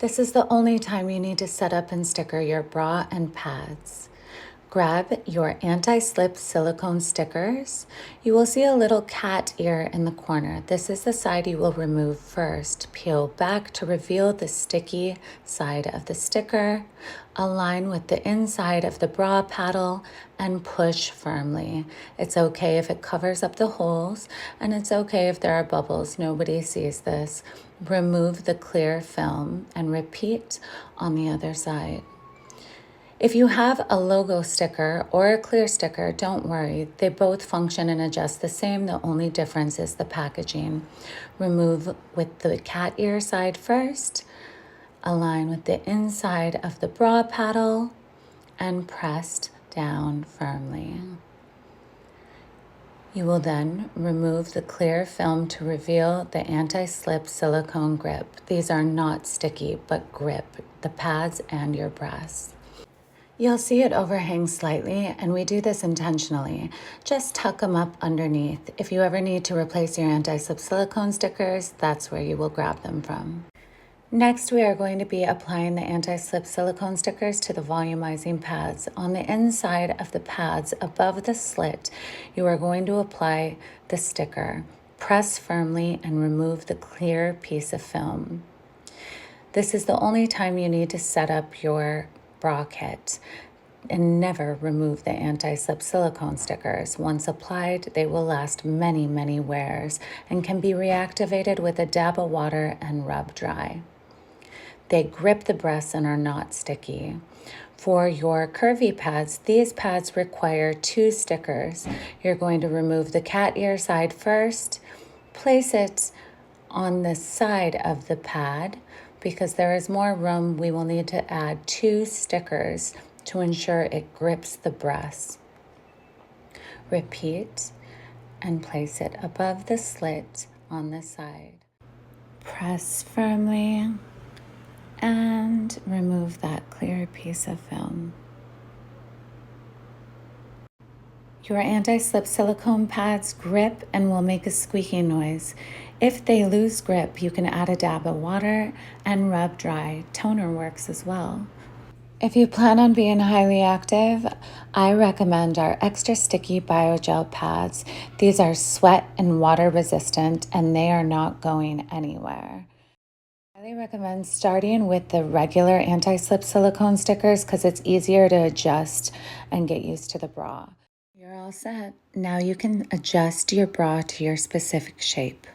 This is the only time you need to set up and sticker your bra and pads. Grab your anti-slip silicone stickers. You will see a little cat ear in the corner. This is the side you will remove first. Peel back to reveal the sticky side of the sticker. Align with the inside of the bra paddle and push firmly. It's okay if it covers up the holes, and it's okay if there are bubbles. Nobody sees this. Remove the clear film and repeat on the other side. If you have a logo sticker or a clear sticker, don't worry. They both function and adjust the same. The only difference is the packaging. Remove with the cat ear side first. Align with the inside of the bra paddle and press down firmly. You will then remove the clear film to reveal the anti-slip silicone grip. These are not sticky, but grip the pads and your breasts. You'll see it overhang slightly, and we do this intentionally. Just tuck them up underneath. If you ever need to replace your anti-slip silicone stickers, that's where you will grab them from. Next, we are going to be applying the anti-slip silicone stickers to the volumizing pads. On the inside of the pads above the slit, you are going to apply the sticker. Press firmly and remove the clear piece of film. This is the only time you need to set up your bra kit, and never remove the anti-slip silicone stickers. Once applied, they will last many, many wears and can be reactivated with a dab of water and rub dry. They grip the breasts and are not sticky. For your curvy pads, these pads require 2 stickers. You're going to remove the cat ear side first, place it on the side of the pad. Because there is more room, we will need to add 2 stickers to ensure it grips the breast. Repeat and place it above the slit on the side. Press firmly and remove that clear piece of film. Your anti-slip silicone pads grip and will make a squeaky noise. If they lose grip, you can add a dab of water and rub dry. Toner works as well. If you plan on being highly active, I recommend our extra sticky biogel pads. These are sweat and water resistant, and they are not going anywhere. I highly recommend starting with the regular anti-slip silicone stickers because it's easier to adjust and get used to the bra. You're all set. Now you can adjust your bra to your specific shape.